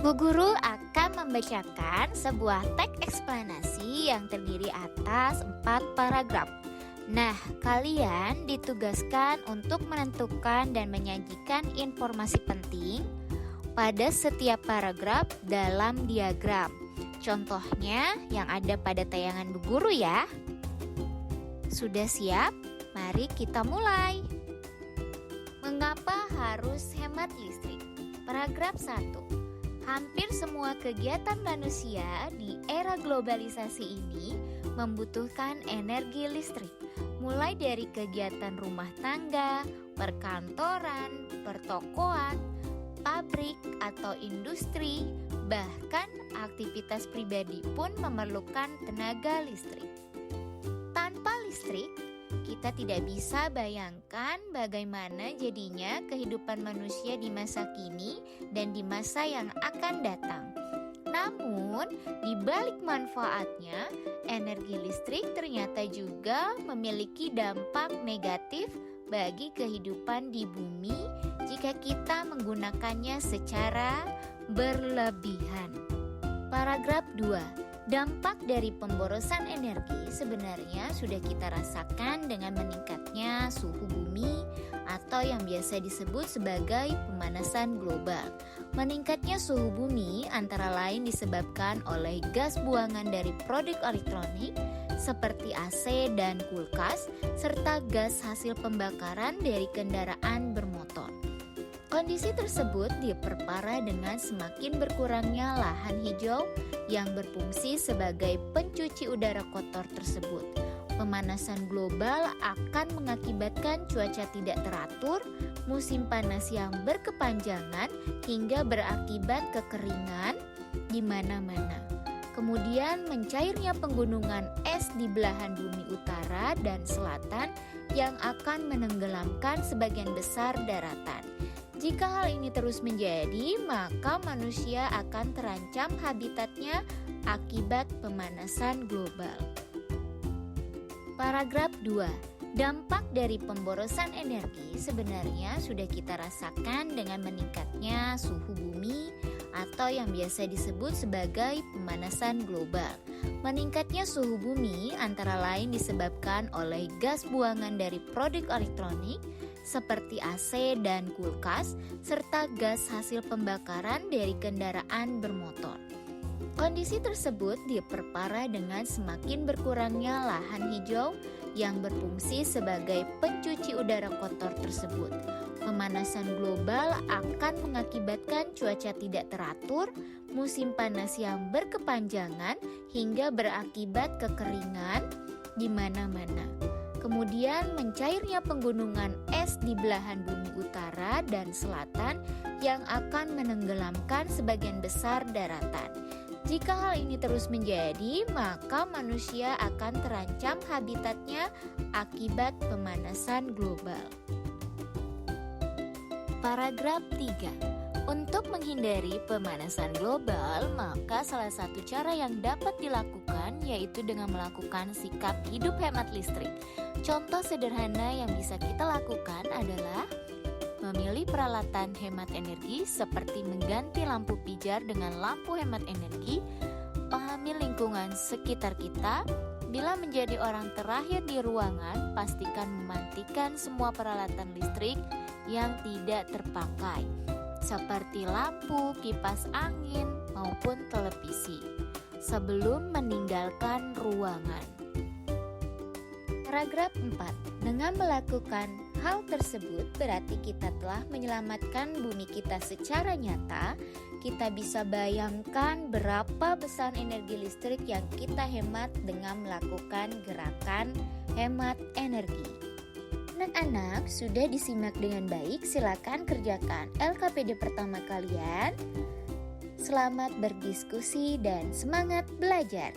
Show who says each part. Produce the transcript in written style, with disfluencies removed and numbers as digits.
Speaker 1: Bu Guru akan membacakan sebuah teks eksplanasi yang terdiri atas 4 paragraf. Nah, kalian ditugaskan untuk menentukan dan menyajikan informasi penting pada setiap paragraf dalam diagram. Contohnya yang ada pada tayangan Bu Guru ya. Sudah siap? Mari kita mulai. Mengapa harus hemat listrik? Paragraf 1. Hampir semua kegiatan manusia di era globalisasi ini membutuhkan energi listrik, mulai dari kegiatan rumah tangga, perkantoran, pertokoan, pabrik atau industri, bahkan aktivitas pribadi pun memerlukan tenaga listrik. Tanpa listrik, kita tidak bisa bayangkan bagaimana jadinya kehidupan manusia di masa kini dan di masa yang akan datang. Namun, di balik manfaatnya, energi listrik ternyata juga memiliki dampak negatif bagi kehidupan di bumi jika kita menggunakannya secara berlebihan. Paragraf 2. Dampak dari pemborosan energi sebenarnya sudah kita rasakan dengan meningkatnya suhu bumi atau yang biasa disebut sebagai pemanasan global. Meningkatnya suhu bumi antara lain disebabkan oleh gas buangan dari produk elektronik seperti AC dan kulkas, serta gas hasil pembakaran dari kendaraan bermotor. Kondisi tersebut diperparah dengan semakin berkurangnya lahan hijau yang berfungsi sebagai pencuci udara kotor tersebut. Pemanasan global akan mengakibatkan cuaca tidak teratur, musim panas yang berkepanjangan hingga berakibat kekeringan di mana-mana. Kemudian mencairnya penggunungan es di belahan bumi utara dan selatan yang akan menenggelamkan sebagian besar daratan. Jika hal ini terus menjadi, maka manusia akan terancam habitatnya akibat pemanasan global. Paragraf 2. Dampak dari pemborosan energi sebenarnya sudah kita rasakan dengan meningkatnya suhu bumi atau yang biasa disebut sebagai pemanasan global. Meningkatnya suhu bumi antara lain disebabkan oleh gas buangan dari produk elektronik seperti AC dan kulkas, serta gas hasil pembakaran dari kendaraan bermotor. Kondisi tersebut diperparah dengan semakin berkurangnya lahan hijau yang berfungsi sebagai pencuci udara kotor tersebut. Pemanasan global akan mengakibatkan cuaca tidak teratur, musim panas yang berkepanjangan hingga berakibat kekeringan di mana-mana. Kemudian mencairnya penggunungan es di belahan bumi utara dan selatan yang akan menenggelamkan sebagian besar daratan. Jika hal ini terus menjadi, maka manusia akan terancam habitatnya akibat pemanasan global. Paragraf 3. Untuk menghindari pemanasan global, maka salah satu cara yang dapat dilakukan yaitu dengan melakukan sikap hidup hemat listrik. Contoh sederhana yang bisa kita lakukan adalah memilih peralatan hemat energi seperti mengganti lampu pijar dengan lampu hemat energi, pahami lingkungan sekitar kita. Bila menjadi orang terakhir di ruangan, pastikan mematikan semua peralatan listrik yang tidak terpakai, seperti lampu, kipas angin, maupun televisi, sebelum meninggalkan ruangan. Paragraf 4. Dengan melakukan hal tersebut berarti kita telah menyelamatkan bumi kita secara nyata. Kita bisa bayangkan berapa besar energi listrik yang kita hemat dengan melakukan gerakan hemat energi. Anak-anak sudah disimak dengan baik, silakan kerjakan LKPD pertama kalian. Selamat berdiskusi dan semangat belajar.